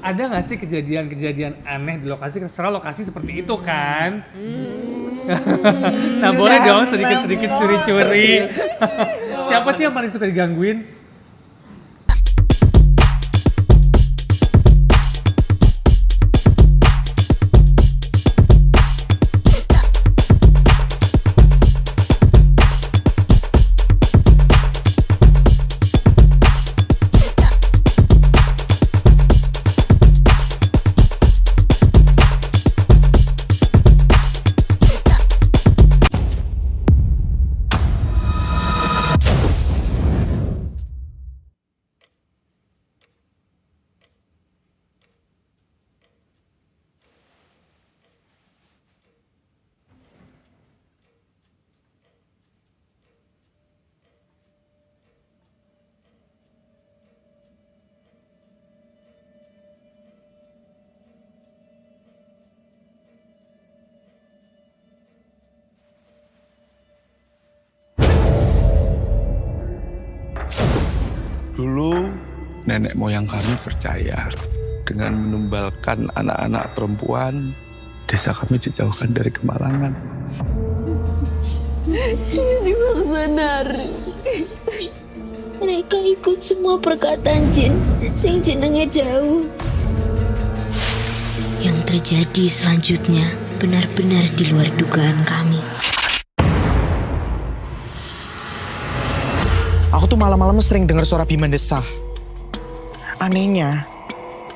Ada nggak sih kejadian-kejadian aneh di lokasi? Serah lokasi seperti itu kan? Nah boleh dong sedikit-sedikit curi-curi. Siapa sih yang paling suka digangguin? Dulu nenek moyang kami percaya dengan menumbalkan anak-anak perempuan, desa kami dijauhkan dari kemalangan. Dibangsa nari. Mereka ikut semua perkataan jin, sing jenenge jauh. Yang terjadi selanjutnya benar-benar di luar dugaan kami. Aku tuh malam-malam sering dengar suara Bima desah. Anehnya,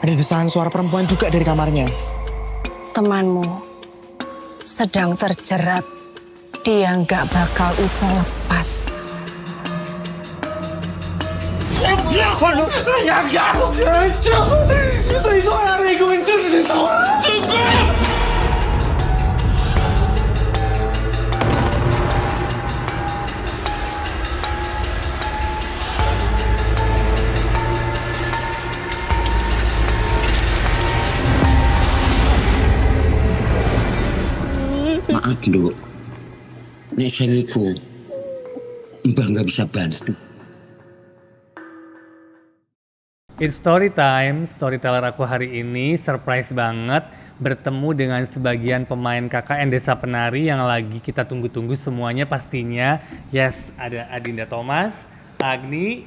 ada desahan suara perempuan juga dari kamarnya. Temanmu sedang terjerat. Dia nggak bakal bisa lepas. Maaf Nduk, nek sing iku Mbah nggak bisa bantu. It's story time, storyteller aku hari ini surprise banget bertemu dengan sebagian pemain KKN Desa Penari yang lagi kita tunggu-tunggu semuanya pastinya. Yes, ada Adinda Thomas, Agni,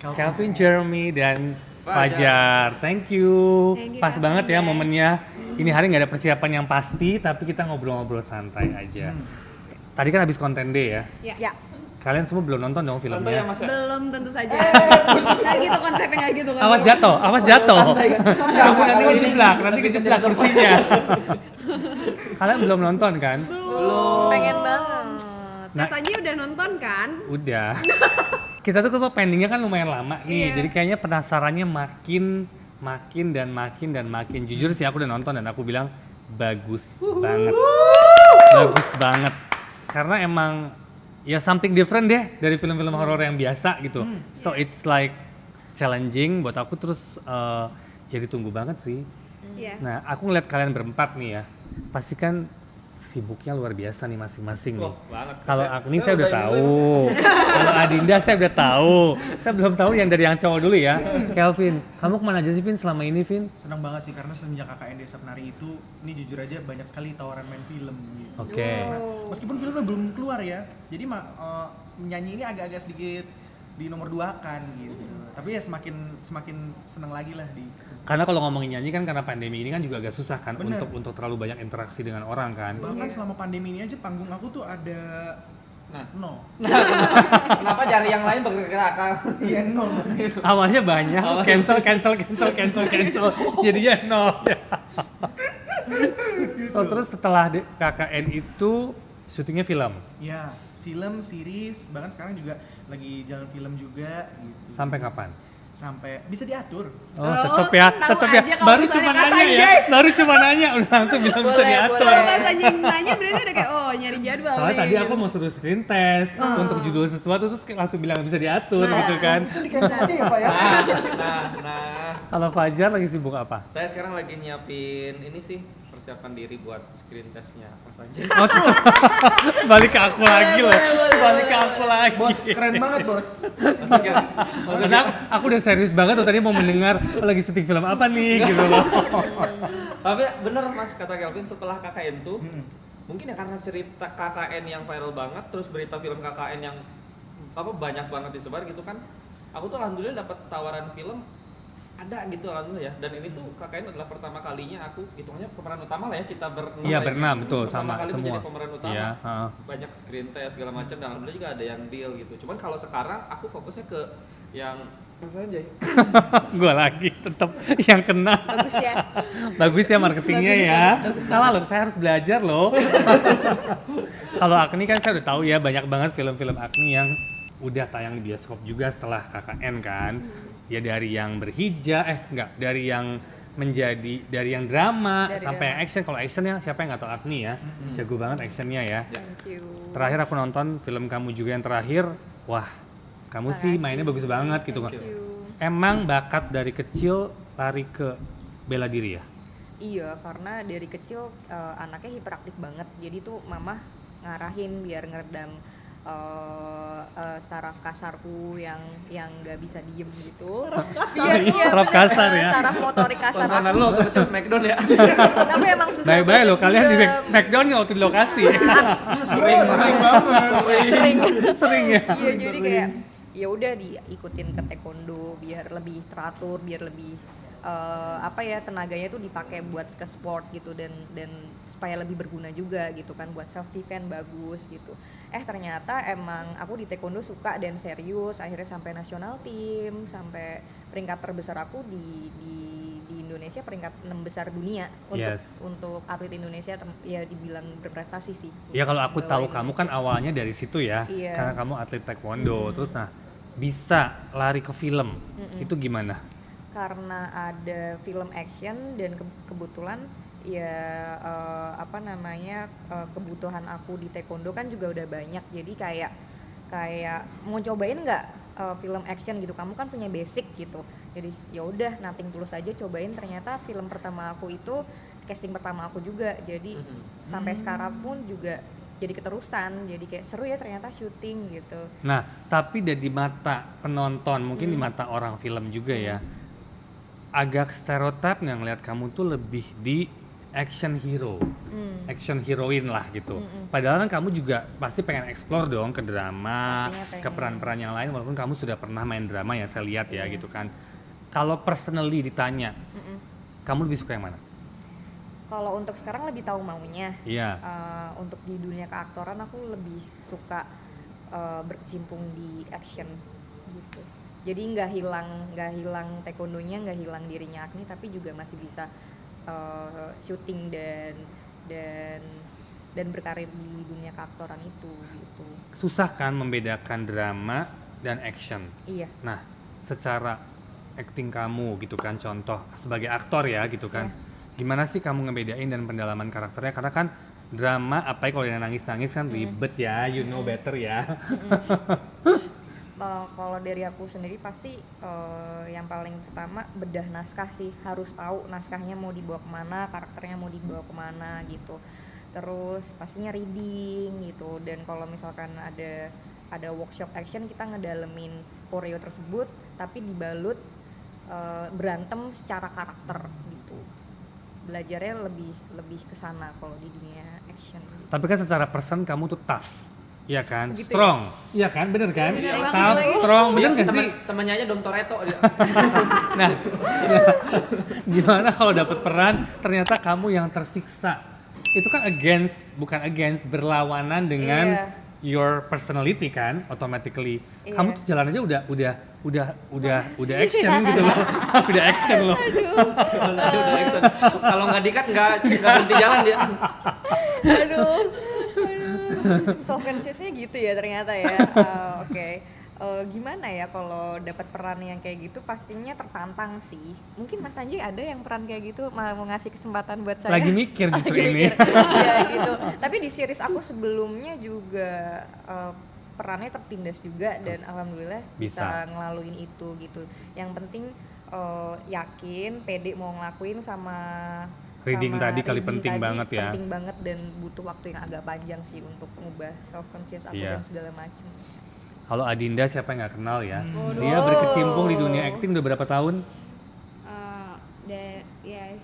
Calvin Jeremy, dan Fajar. Thank you. Pas banget ya momennya. Ini hari nggak ada persiapan yang pasti, tapi kita ngobrol-ngobrol santai aja. Tadi kan habis konten day ya? Ya. Kalian semua belum nonton dong filmnya? Belum tentu saja. Nggak gitu konsepnya, nggak gitu kan. Awas jatuh. Kamu nanti kejeblak kursinya. Kalian belum nonton kan? Belum. Pengen banget. Nah, Tes aja udah nonton kan? Udah. Kita tuh kalau pendingnya kan lumayan lama nih, Iya. jadi kayaknya penasarannya makin. Jujur sih aku udah nonton dan aku bilang bagus banget. Bagus banget. Karena emang ya something different deh dari film-film horor yang biasa gitu. So it's like challenging buat aku, terus ya ditunggu banget sih. Iya. Nah, aku ngeliat kalian berempat nih ya, pasti kan sibuknya luar biasa nih masing-masing nih. Kalau Agni saya udah tahu, kalau Adinda saya udah tahu. Saya belum tahu yang dari yang cowok dulu ya. Kelvin, kamu kemana aja sih Vin selama ini Vin? Senang banget sih karena semenjak KKN Desa Penari itu, ini jujur aja banyak sekali tawaran main film gitu. Oke. Meskipun filmnya belum keluar ya, jadi menyanyi ini agak-agak sedikit di nomor 2 kan gitu. Tapi ya semakin senang lagi lah di. Karena kalau ngomongin nyanyi kan karena pandemi ini kan juga agak susah kan Bener. untuk terlalu banyak interaksi dengan orang kan. Bahkan selama pandemi ini aja panggung aku tuh ada nol. Kenapa jari yang lain bergerak? Iya nol. Awalnya banyak, cancel, jadinya nol. So terus setelah KKN itu syutingnya film. Ya, film, series, bahkan sekarang juga lagi jalan film juga gitu. Sampai kapan? Sampai bisa diatur. Oh, Oh, tetep ya. tahu aja kalau Baru misalnya cuma Kak nanya ya. Sanjay. Baru cuma nanya, udah langsung bilang bisa diatur. Kalau Kak Sanjay nanya berarti udah kayak oh nyari jadwal Soalnya nih, tadi aku gitu. mau suruh screen test untuk judul sesuatu terus kayak langsung bilang bisa diatur Nah. gitu kan. Itu di cancel ya Pak ya? Nah. Kalau Fajar lagi sibuk apa? Saya sekarang lagi nyiapin ini sih, persiapan diri buat screen testnya Mas Anjay. Oh, balik ke aku lagi loh. Balik ke aku lagi. Bos, keren banget bos. Maksudnya aku udah serius banget tuh tadi mau mendengar lagi syuting film apa nih gitu loh. Tapi bener Mas kata Kelvin, setelah KKN tuh mungkin ya karena cerita KKN yang viral banget, terus berita film KKN yang banyak banget disebar gitu kan. Aku tuh alhamdulillah dapat tawaran film ada gitu alhamdulillah ya. Dan ini tuh KKN adalah pertama kalinya aku hitungannya pemeran utama lah ya, kita berenam. Iya berenam betul pertama sama kali semua. menjadi pemeran utama. Iya, Banyak screen test segala macam dan alhamdulillah juga ada yang deal gitu. Cuman kalau sekarang aku fokusnya ke yang Mas Anjay. Gua lagi tetap yang kena. Bagus ya. Bagus ya marketingnya ya. Salah loh, saya harus belajar loh. Kalau Agni kan saya udah tahu ya, banyak banget film-film Agni yang udah tayang di bioskop juga setelah KKN kan. Ya dari yang dari yang dari yang drama Dari sampai yang drama. action. Kalau action ya siapa yang nggak tahu Agni ya. Jago banget actionnya ya. Thank you. Terakhir aku nonton film kamu juga yang terakhir, wah kamu sih mainnya bagus banget gitu. Thank you. Emang bakat dari kecil lari ke bela diri ya? Iya, karena dari kecil anaknya hiperaktif banget. Jadi tuh mama ngarahin biar ngeredam saraf kasarku yang nggak bisa diem gitu. Saraf kasar ya? Saraf motorik kasar Tontonan aku. lo waktu kecil Smackdown ya. Tapi emang susah. Baik-baik loh, banget kalian di diem. Smackdown nggak waktu di lokasi? Sering banget. Sering. Sering ya? Iya, jadi kayak ya udah diikutin ke taekwondo biar lebih teratur, biar lebih tenaganya tuh dipakai buat ke sport gitu dan supaya lebih berguna juga gitu kan, buat self defense bagus gitu. Ternyata emang aku di taekwondo suka dan serius, akhirnya sampai nasional tim, sampai peringkat terbesar aku di Indonesia, peringkat 6 besar dunia untuk atlet Indonesia ya dibilang berprestasi sih. Ya kalau aku tahu Indonesia. kamu kan awalnya dari situ ya, Iya. karena kamu atlet taekwondo, terus bisa lari ke film, itu gimana? Karena ada film action dan kebetulan ya kebutuhan aku di taekwondo kan juga udah banyak, jadi kayak mau cobain nggak film action gitu, kamu kan punya basic gitu, jadi ya udah nothing tulus aja cobain. Ternyata film pertama aku itu casting pertama aku juga, jadi sampai sekarang pun juga jadi keterusan, jadi kayak seru ya ternyata syuting gitu. Nah, tapi dari mata penonton, mungkin di mata orang film juga ya, agak stereotip nggak ngeliat kamu tuh lebih di action hero, action heroine lah gitu. Padahal kan kamu juga pasti pengen explore dong ke drama, Pastinya pengen. ke peran-peran yang lain, walaupun kamu sudah pernah main drama ya saya lihat ya gitu kan. Kalau personally ditanya, kamu lebih suka yang mana? Kalau untuk sekarang lebih tahu maunya. Iya. Untuk di dunia keaktoran aku lebih suka berkecimpung di action gitu. Jadi nggak hilang taekwondonya, nggak hilang dirinya Agni, tapi juga masih bisa syuting dan berkarir di dunia keaktoran itu gitu. Susah kan membedakan drama dan action? Iya. Nah, secara acting kamu gitu kan, contoh sebagai aktor ya gitu kan, gimana sih kamu ngebedain dan pendalaman karakternya? Karena kan drama, apalagi kalau yang nangis-nangis kan ribet ya, you know better ya. Kalau dari aku sendiri pasti yang paling pertama bedah naskah sih, harus tahu naskahnya mau dibawa kemana, karakternya mau dibawa kemana gitu. Terus pastinya reading gitu, dan kalau misalkan ada workshop action, kita ngedalemin koreo tersebut tapi dibalut berantem secara karakter gitu. Belajarnya lebih kesana kalau di dunia action gitu. Tapi kan secara person kamu tuh tough, iya kan? Begitu Strong, iya kan? Bener kan? Bener banget Tough, lagi. strong, bener gak sih? Temennya aja Dom Toretto dia. Nah, gimana kalau dapet peran ternyata kamu yang tersiksa? Itu kan bukan berlawanan dengan Iya. your personality kan, automatically. Iya. Kamu tuh jalan aja udah action gitu loh. Udah action loh. Udah action. Kalau nggak dikat nggak berhenti jalan dia. Aduh. Self consciousnya gitu ya ternyata ya. Oke. Gimana ya kalau dapat peran yang kayak gitu, pastinya tertantang sih. Mungkin Mas Anjay ada yang peran kayak gitu mau ngasih kesempatan buat saya. Lagi mikir justru ini. Iya gitu. Tapi di series aku sebelumnya juga perannya tertindas juga dan alhamdulillah bisa ngelaluin itu gitu. Yang penting yakin, pede mau ngelakuin sama Reading tadi kali penting banget ya. Penting banget dan butuh waktu yang agak panjang sih untuk mengubah self conscious aku Iya. dan segala macam. Kalau Adinda siapa yang nggak kenal ya? Dia berkecimpung di dunia acting udah berapa tahun?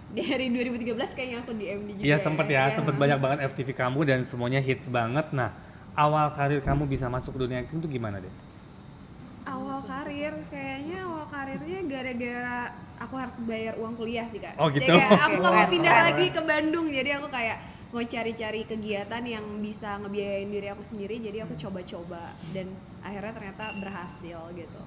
Dari 2013 kayaknya aku di MD juga. Iya sempet ya, sempet banyak banget FTV kamu dan semuanya hits banget. Nah, awal karir kamu bisa masuk ke dunia acting tuh gimana deh? Awal karirnya gara-gara aku harus bayar uang kuliah sih Kak. Oh, gitu? Jadi kayak aku nggak mau Keren, pindah keren. lagi ke Bandung, jadi aku kayak mau cari-cari kegiatan yang bisa ngebiayain diri aku sendiri, jadi aku coba-coba dan akhirnya ternyata berhasil gitu.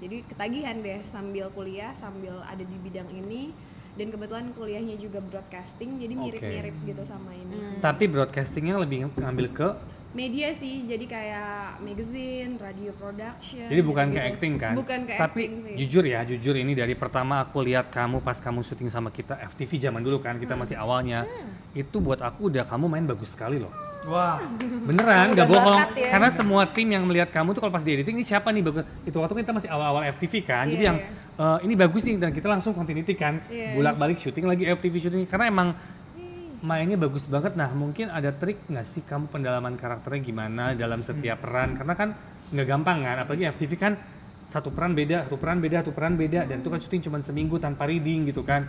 Jadi ketagihan deh sambil kuliah, sambil ada di bidang ini, dan kebetulan kuliahnya juga broadcasting, jadi mirip-mirip gitu sama ini. Tapi broadcastingnya lebih ngambil ke, Media sih, jadi kayak magazine, radio production. jadi bukan gitu. ke acting kan? Bukan ke Tapi acting sih. jujur ini dari pertama aku lihat kamu pas kamu syuting sama kita FTV zaman dulu kan, kita masih awalnya. Itu buat aku udah kamu main bagus sekali loh. Wah, Beneran, Udah gak bohong. bakat ya. Karena semua tim yang melihat kamu tuh kalau pas di editing, ini siapa nih bagus. Itu waktu kita masih awal-awal FTV kan. Jadi Iya, yang ini bagus nih dan kita langsung continuity kan. Iya. Bolak-balik syuting lagi FTV syuting karena emang mainnya bagus banget. Nah, mungkin ada trik nggak sih kamu pendalaman karakternya gimana dalam setiap peran? Karena kan nggak gampang kan, apalagi FTV kan satu peran beda dan itu kan syuting cuma seminggu tanpa reading gitu kan.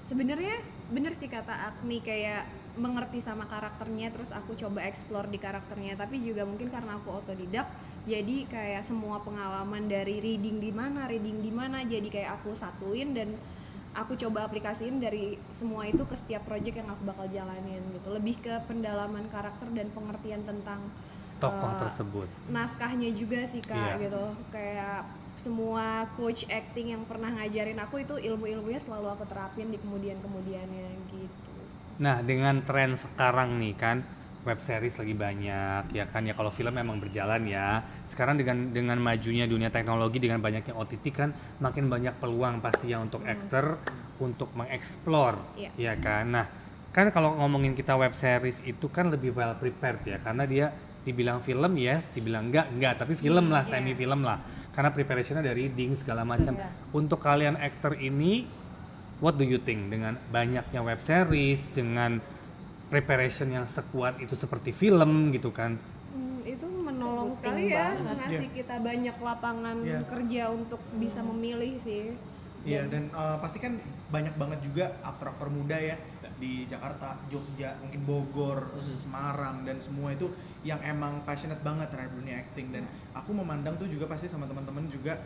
Sebenarnya bener sih kata Agni, kayak mengerti sama karakternya, terus aku coba explore di karakternya, tapi juga mungkin karena aku otodidak, jadi kayak semua pengalaman dari reading di mana, jadi kayak aku satuin dan aku coba aplikasiin dari semua itu ke setiap project yang aku bakal jalanin gitu. Lebih ke pendalaman karakter dan pengertian tentang Tokoh tersebut. naskahnya juga sih Kak Iya. gitu. Kayak semua coach acting yang pernah ngajarin aku itu ilmu-ilmunya selalu aku terapin di kemudian-kemudiannya gitu. Nah, dengan tren sekarang nih kan web series lagi banyak ya kan, ya kalau film memang berjalan ya. Sekarang dengan majunya dunia teknologi, dengan banyaknya OTT kan makin banyak peluang pastinya untuk aktor untuk mengeksplor Iya. ya kan. Nah, kan kalau ngomongin kita web series itu kan lebih well prepared ya, karena dia dibilang film yes, dibilang enggak, tapi film lah, semi film lah. Karena preparationnya dari reading segala macam. Untuk kalian aktor ini, what do you think dengan banyaknya web series, dengan preparation yang sekuat itu seperti film gitu kan? Itu menolong Penting sekali ya, banget. ngasih kita banyak lapangan Iya. kerja untuk bisa memilih sih. iya dan pasti kan banyak banget juga aktor-aktor muda ya di Jakarta, Jogja, mungkin Bogor, Semarang dan semua itu yang emang passionate banget terhadap dunia acting. Dan aku memandang tuh juga pasti sama teman-teman juga,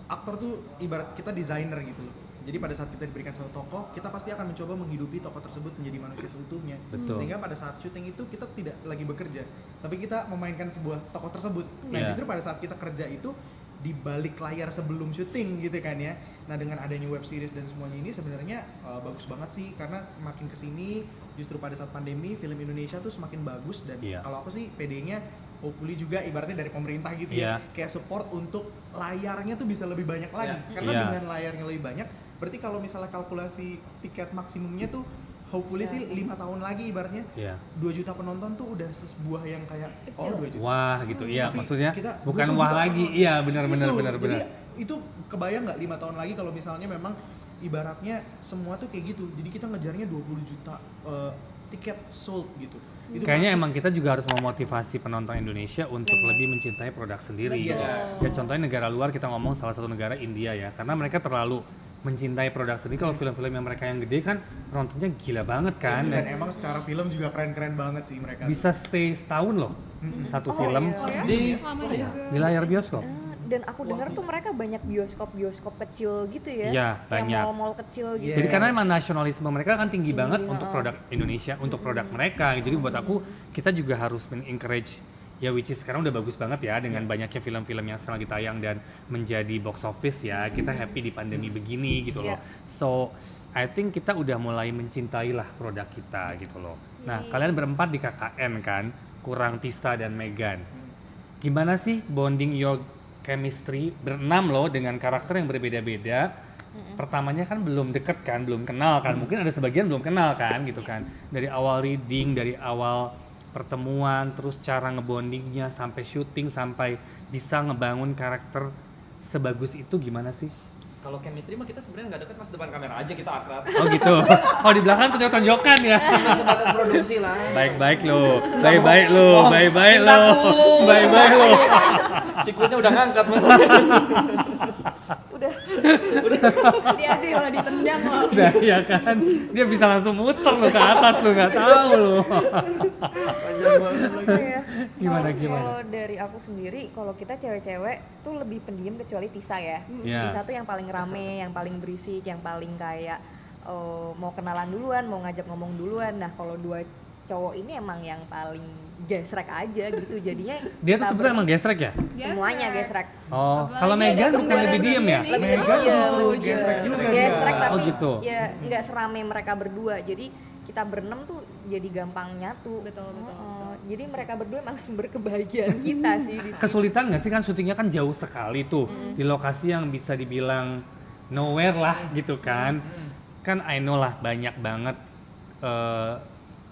aktor tuh ibarat kita desainer gitu loh. Jadi pada saat kita diberikan satu tokoh, kita pasti akan mencoba menghidupi tokoh tersebut menjadi manusia seutuhnya. Betul. Sehingga pada saat syuting itu kita tidak lagi bekerja, tapi kita memainkan sebuah tokoh tersebut. Nah, Iya. justru pada saat kita kerja itu di balik layar sebelum syuting gitu kan ya. Nah, dengan adanya web series dan semuanya ini sebenarnya bagus banget sih, karena makin kesini justru pada saat pandemi film Indonesia tuh semakin bagus. Dan Iya. kalau aku sih PD-nya hopefully juga ibaratnya dari pemerintah gitu Iya. ya, kayak support untuk layarnya tuh bisa lebih banyak lagi. Karena Iya. dengan layarnya lebih banyak, berarti kalau misalnya kalkulasi tiket maksimumnya tuh hopefully sih 5 tahun lagi ibaratnya Iya. 2 juta penonton tuh udah sebuah yang kayak 2 juta. Wah gitu, iya Tapi maksudnya kita bukan 20 wah juta lagi, penonton. iya benar. Jadi itu kebayang nggak 5 tahun lagi kalau misalnya memang ibaratnya semua tuh kayak gitu. Jadi kita ngejarnya 20 juta tiket sold gitu. Itu Kayaknya pasti- emang kita juga harus memotivasi penonton Indonesia untuk lebih mencintai produk sendiri. Iya. Ya contohnya negara luar, kita ngomong salah satu negara India ya, karena mereka terlalu mencintai produk sendiri. Kalau film-film yang mereka yang gede kan penontonnya gila banget kan, dan dan emang secara film juga keren-keren banget sih mereka. bisa stay setahun loh satu film Di Lama juga. di layar bioskop. Dan aku dengar tuh mereka banyak bioskop kecil gitu ya. Iya, Kayak banyak. mall-mall kecil gitu. Jadi karena emang nasionalisme mereka kan tinggi banget Tinggi, untuk produk Indonesia, untuk produk mereka. Jadi buat aku kita juga harus men-encourage ya, which is sekarang udah bagus banget ya dengan banyaknya film-film yang sekarang lagi tayang dan menjadi box office ya. Kita happy di pandemi begini gitu loh. So I think kita udah mulai mencintai lah produk kita gitu loh. Nah, kalian berempat di KKN kan, kurang Tisa dan Megan. Gimana sih bonding your chemistry berenam loh dengan karakter yang berbeda-beda? Pertamanya kan belum deket kan, belum kenal kan, mungkin ada sebagian belum kenal kan gitu kan. Dari awal reading, dari awal pertemuan, terus cara ngebondingnya sampai syuting, sampai bisa ngebangun karakter sebagus itu gimana sih? Kalau chemistry mah kita sebenarnya nggak deket mas, depan kamera aja kita akrab. Oh gitu. Oh di belakang tonjok-tonjokan ya. Sebatas produksi lah. Baik-baik lo, baik-baik lo, baik-baik lo, baik-baik lo. Sikutnya udah ngangkat mas. Hati-hati lo ditendang lo. Nah ya kan, dia bisa langsung muter lo ke atas lo, nggak tahu lo. Panjang banget lagi. Iya. Gimana? Kalau dari aku sendiri, kalau kita cewek-cewek tuh lebih pendiam kecuali Tisa ya. Iya. Tisa tuh yang paling rame, yang paling berisik, yang paling kayak mau kenalan duluan, mau ngajak ngomong duluan. Nah kalau dua cowok ini emang yang paling gesrek aja gitu, jadinya Dia tuh sebenarnya emang gesrek ya? semuanya gesrek. Oh, Apalagi kalau ada Megan bukan kembaran lebih diem ya? ini. Megan Iya, tuh lebih gesrek juga dia. gesrek tapi Oh, gitu. ya nggak serame mereka berdua, jadi kita berenam tuh jadi gampang nyatu. Betul. Jadi mereka berdua emang sumber kebahagiaan kita sih di sini. Kesulitan nggak sih, kan syutingnya kan jauh sekali tuh di lokasi yang bisa dibilang nowhere lah gitu kan. Kan I know lah banyak banget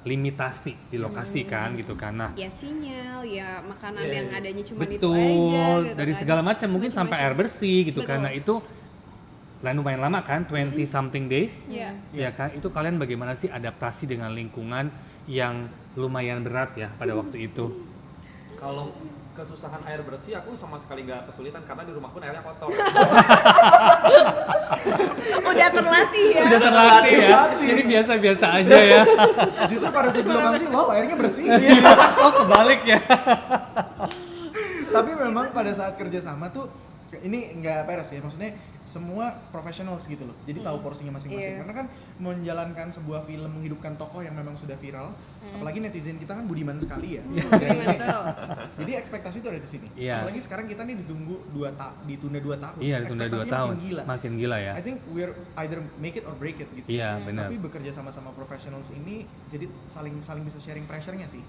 limitasi di lokasi kan gitu kan. Nah, Ya sinyal, ya makanan yang adanya cuma itu betul, aja gitu dari kan. segala macam, mungkin sampai air bersih gitu kan. Betul. Nah itu lumayan lama kan, 20 something days. Iya. Ya kan, itu kalian bagaimana sih adaptasi dengan lingkungan yang lumayan berat ya pada waktu itu? Kalau kesusahan air bersih aku sama sekali nggak kesulitan karena di rumah pun airnya kotor. Udah terlatih ya. Udah terlatih ya, jadi biasa-biasa aja ya. Justru pada saat belum ngasih, wow airnya bersih. Oh kebalik ya. Tapi memang pada saat kerja sama tuh ini nggak beres ya, maksudnya semua professionals gitu loh, jadi tahu porsinya masing-masing. Iya. Karena kan menjalankan sebuah film menghidupkan tokoh yang memang sudah viral, apalagi netizen kita kan budiman sekali ya. Jadi ekspektasi itu ada di sini. Iya. Apalagi sekarang kita nih ditunda 2 tahun. Iya, ditunda 2 Ekspektasinya tahun, makin gila. makin gila ya. I think we're either make it or break it gitu. Iya benar. Tapi bekerja sama professionals ini jadi saling bisa sharing pressure-nya sih.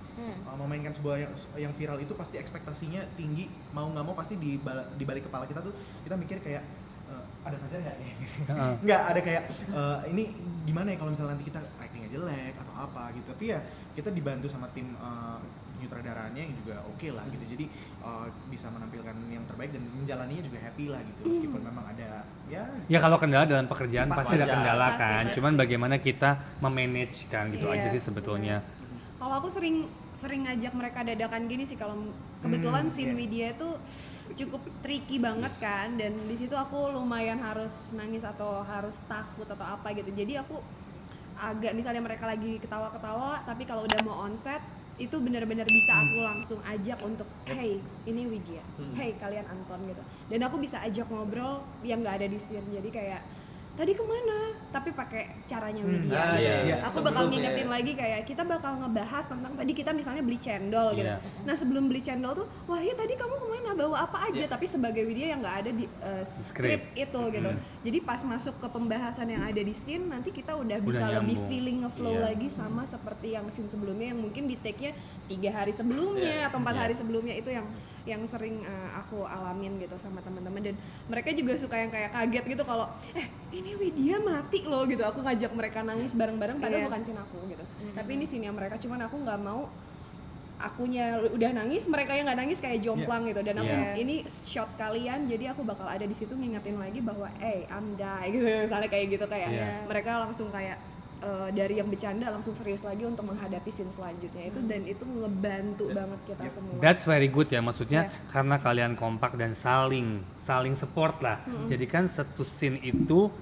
Memainkan sebuah yang viral itu pasti ekspektasinya tinggi, mau nggak mau pasti di balik kepala kita tuh kita mikir kayak ada saja nggak nih? Nggak ada kayak ini gimana ya kalau misalnya nanti kita actingnya jelek atau apa gitu. Tapi ya kita dibantu sama tim penyutradarannya yang juga oke lah gitu. Jadi bisa menampilkan yang terbaik dan menjalaninya juga happy lah gitu. Meskipun memang ada Ya kalau kendala dalam pekerjaan pasti ada wajar. kendala Pasti, kan. pasti. Cuman bagaimana kita memanage kan gitu Iya, aja sih sebetulnya. Kalau aku sering ngajak mereka dadakan gini sih, kalau kebetulan scene Widya tuh cukup tricky banget kan, dan di situ aku lumayan harus nangis atau harus takut atau apa gitu. Jadi aku agak, misalnya mereka lagi ketawa-ketawa, tapi kalau udah mau on set itu benar-benar bisa aku langsung ajak untuk hey ini Widya, hey kalian Anton gitu, dan aku bisa ajak ngobrol yang nggak ada di scene. Jadi kayak tadi kemana, tapi pakai caranya Widya. Iya. Aku bakal Sebelumnya. ngingetin lagi kayak kita bakal ngebahas tentang tadi kita misalnya beli cendol gitu. Iya. Nah sebelum beli cendol tuh, wah ya tadi kamu kemana, bawa apa aja, tapi sebagai Widya yang nggak ada di Script. script itu gitu. Jadi pas masuk ke pembahasan yang ada di scene, nanti kita udah bisa lebih nyambung. feeling ngeflow Iya. lagi sama seperti yang scene sebelumnya yang mungkin di take-nya 3 hari sebelumnya atau 4 Iya. hari sebelumnya. Itu yang sering aku alamin gitu sama teman-teman, dan mereka juga suka yang kayak kaget gitu kalau ini Widya mati loh gitu. Aku ngajak mereka nangis bareng-bareng padahal Iya. bukan scene aku gitu. Tapi ini scene mereka, cuman aku nggak mau akunya udah nangis, mereka yang nggak nangis kayak jomplang gitu. Dan aku Iya. ini shot kalian, jadi aku bakal ada di situ ngingetin lagi bahwa I'm die gitu, misalnya kayak gitu, kayak Iya. mereka langsung kayak dari yang bercanda langsung serius lagi untuk menghadapi scene selanjutnya itu, dan itu ngebantu banget kita semua. That's very good ya, maksudnya karena kalian kompak dan saling support lah. Jadi kan satu scene itu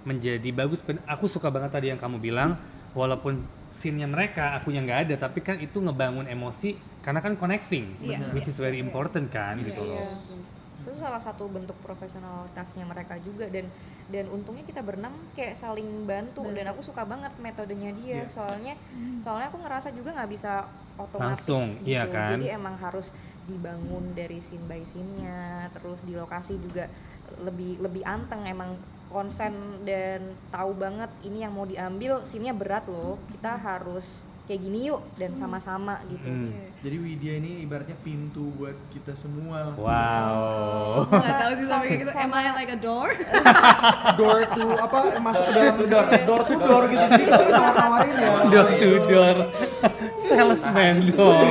menjadi bagus. Aku suka banget tadi yang kamu bilang, walaupun scene-nya mereka aku yang nggak ada, tapi kan itu ngebangun emosi karena kan connecting, Iya. which is very important kan gitu loh. Iya. Itu salah satu bentuk profesionalitasnya mereka juga, dan untungnya kita berenam kayak saling bantu. Dan aku suka banget metodenya dia. Soalnya aku ngerasa juga nggak bisa otomatis Langsung, gitu. iya kan? Jadi emang harus dibangun dari scene by scene-nya, terus di lokasi juga lebih anteng, emang konsen dan tahu banget ini yang mau diambil scene-nya berat loh. Kita harus kayak gini yuk dan sama-sama gitu. Jadi Widya ini ibaratnya pintu buat kita semua lah. Wow. Nggak tahu sih sampai kayak gitu. Am I like a door? Door to apa masuk ke dalam door to door gitu. Jadi nawarin ya. Door to door. Salesman dong.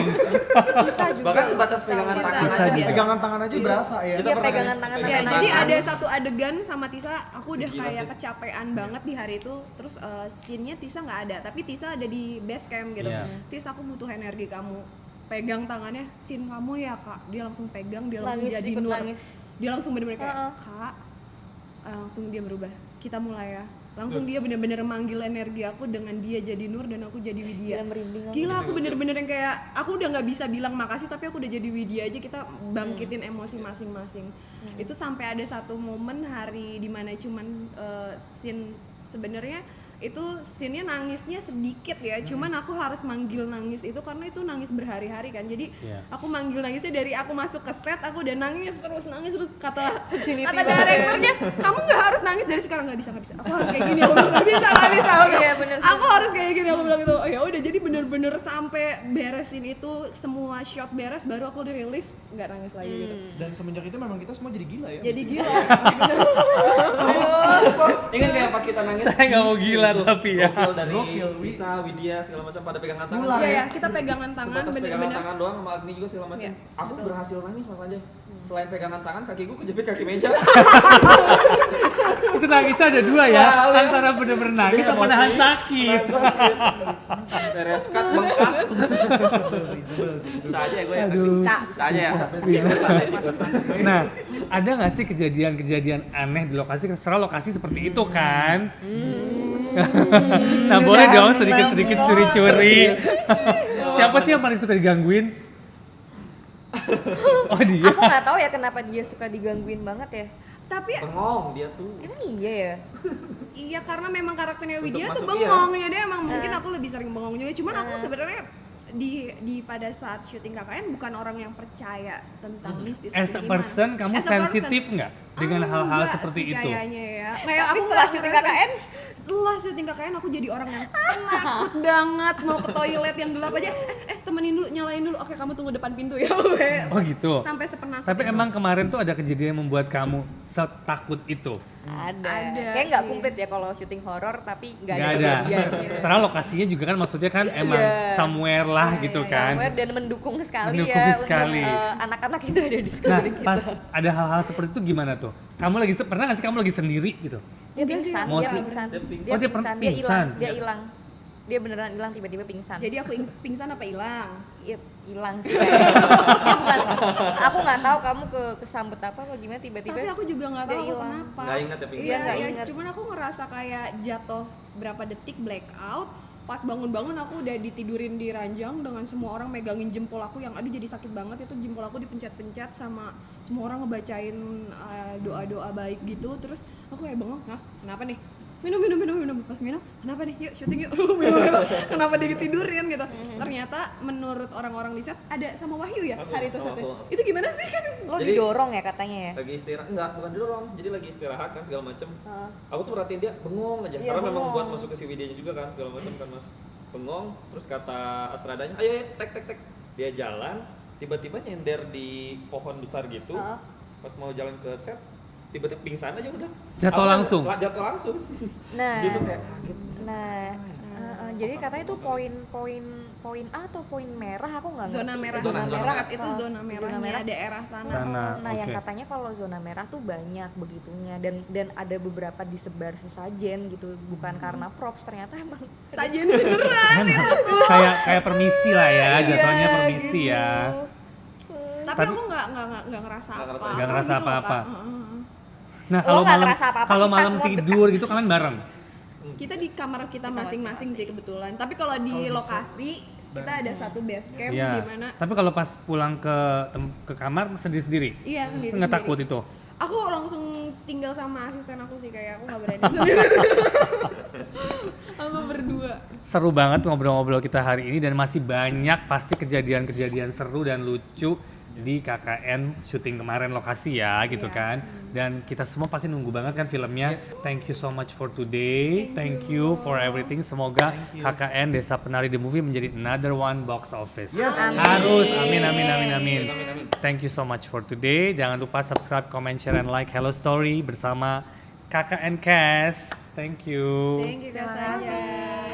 Bisa juga. Bahkan sebatas Bisa. pegangan tangan Bisa aja. juga. Pegangan tangan aja berasa ya. Iya, pegangan tangan. Ya, Pegangan jadi tangan. ada satu adegan sama Tisa, aku udah Gila kayak sih. kecapean banget di hari itu. Terus scene-nya Tisa nggak ada, tapi Tisa ada di base camp gitu. Iya. Tis, aku butuh energi kamu. Pegang tangannya, scene kamu ya kak. Dia langsung pegang, dia langsung Nangis, jadi ikut nur. nangis. Dia langsung bener-bener kayak, Heeh. kak. Langsung dia berubah. Kita mulai ya. Langsung dia bener-bener manggil energi aku dengan dia jadi Nur dan aku jadi Widya. Gila, merinding aku. Gila, aku bener-bener yang kayak aku udah nggak bisa bilang makasih tapi aku udah jadi Widya aja, kita bangkitin emosi masing-masing. Itu sampai ada satu momen hari dimana cuman scene sebenarnya itu scene-nya nangisnya sedikit ya, cuman aku harus manggil nangis itu karena itu nangis berhari-hari kan. Jadi Iya. aku manggil nangisnya dari aku masuk ke set aku udah nangis terus kata direkturnya, kamu nggak harus nangis dari sekarang. Nggak bisa, aku harus kayak gini. Aku bilang nggak bisa aku bilang. Iya, bener sih. Aku harus kayak gini, aku bilang gitu. Oh ya udah, jadi bener-bener sampai beresin itu semua shot beres baru aku dirilis nggak nangis lagi gitu. Dan semenjak itu memang kita semua jadi gila ya. Jadi gila. Ingat kayak pas kita nangis. Saya nggak mau gila itu, tapi ya. gokil dari Gokil, Wi. Bisa, Widya segala macam pada pegangan tangan. Ular Iya ya, kita pegangan tangan Sebatas pegangan bener-bener. tangan doang sama Agni juga segala macam. Iya, Aku betul. berhasil nangis Mas Anjay. Selain pegangan tangan, kakiku kejepit kaki meja. Itu nangisnya ada dua ya, Wow, ya. antara bener-bener nangis Sedih, sama emosi, nahan sakit. Beres cut bengkak. Sebel sih. Bisa aja ya gue ya. Aduh. Bisa aja ya. Nah, ada nggak sih kejadian-kejadian aneh di lokasi? Serah lokasi seperti itu kan? Nah, boleh dong sedikit-sedikit curi-curi. Siapa sih yang paling suka digangguin? Oh dia. Aku nggak tahu ya kenapa dia suka digangguin banget ya. Tapi Bengong dia tuh. Emang iya ya? iya, karena memang karakternya Untuk Widya tuh masuk, iya. bengong ya, dia emang mungkin aku lebih sering bengong juga. Cuman aku sebenarnya di pada saat syuting KKN bukan orang yang percaya tentang mistis. As a atau gimana. person, kamu As a sensitif person. nggak dengan hal-hal Enggak seperti sih itu? Kayaknya ya. Kayak Tapi aku setelah nggak syuting ngerasa- KKN? Setelah syuting KKN aku jadi orang yang penakut banget, mau ke toilet yang gelap aja. Temenin dulu, nyalain dulu. Oke, kamu tunggu depan pintu ya. Oh gitu. Sampai sepenakut Tapi itu. emang kemarin tuh ada kejadian yang membuat kamu setakut itu? Ada. Ada Kayak nggak sih. komplit ya kalau syuting horor tapi nggak Nggak ada ada. kejadian gitu. Setelah lokasinya juga kan maksudnya kan emang Iya. somewhere lah gitu kan. Somewhere dan mendukung sekali Mendukung ya sekali. untuk anak-anak itu ada di Nah, sekeliling pas kita. ada hal-hal seperti itu gimana tuh? Kamu lagi pernah nggak sih kamu lagi sendiri gitu? Dia pingsan, Mau dia sih- pingsan, Dia pingsan. Oh, dia pingsan, dia pingsan. hilang, dia hilang. Dia beneran hilang tiba-tiba pingsan. Jadi aku pingsan apa hilang? Iya, hilang sih kayaknya. Dia bukan, aku nggak tahu kamu kesambet apa atau gimana tiba-tiba. Tapi aku juga nggak tahu dia aku hilang. kenapa. Nggak ingat ya pingsan. Iya, nggak Iya, ingat. cuman aku ngerasa kayak jatuh berapa detik blackout. Pas bangun-bangun aku udah ditidurin di ranjang dengan semua orang megangin jempol aku yang ada jadi sakit banget. Itu jempol aku dipencet-pencet sama semua orang ngebacain doa-doa baik gitu. Terus aku kayak bengong, hah kenapa nih? Minum. Pas minum, kenapa nih? Yuk syuting yuk. Minum. Kenapa ditidurin gitu? Ternyata menurut orang-orang di set ada sama Wahyu ya hari itu setnya. Aku. Itu gimana sih kan? Lo Jadi- didorong ya katanya ya? Lagi istirahat, enggak, bukan didorong, jadi lagi istirahat kan segala macem. Heeh. Aku tuh perhatiin dia bengong aja, Iya, karena memang bengong. buat masuk ke si videonya juga kan segala macam kan mas. Bengong, terus kata Astradanya, ayo tek. Dia jalan, tiba-tiba nyender di pohon besar gitu. Heeh. Pas mau jalan ke set, tiba-tiba pingsan aja udah. Jatuh Aku langsung? Jatuh langsung. Nah, Situ kayak kaget. nah, jadi katanya itu poin A atau poin merah, aku nggak ngerti. Zona merah. Zona merah. Set itu zona merahnya merah. daerah sana. Sana, Nah, yang oke. katanya kalau zona merah tuh banyak begitunya dan ada beberapa disebar sesajen gitu, bukan karena props, ternyata emang Sajian beneran. kayak permisi lah ya, jatuhnya Iya, permisi gitu. ya. Tapi Tapi- aku nggak ngerasa Nggak apa-apa. Nggak ngerasa gitu loh, apa-apa. Kak. Heeh. Nah, Lo kalau nggak malam ngerasa apa-apa, kalau kita malam semua tidur gitu kalian bareng. Kita di kamar kita masing-masing sih kebetulan. Tapi kalau di Kalau bisa, lokasi kita ada satu base camp Iya. di mana Tapi kalau pas pulang ke kamar sendiri-sendiri. iya sendiri. Nggak takut itu. Aku langsung tinggal sama asisten aku sih, kayak aku nggak berani sendiri. Aku berdua. Seru banget ngobrol-ngobrol kita hari ini dan masih banyak pasti kejadian-kejadian seru dan lucu di KKN syuting kemarin lokasi ya gitu kan. Dan kita semua pasti nunggu banget kan filmnya. Thank you so much for today. Thank you for everything. Semoga KKN Desa Penari The Movie menjadi another one box office. Harus. Amin. Thank you so much for today. Jangan lupa subscribe, comment, share, and like Hello Story bersama KKN Cast. Thank you. Thank you Kak Sasha.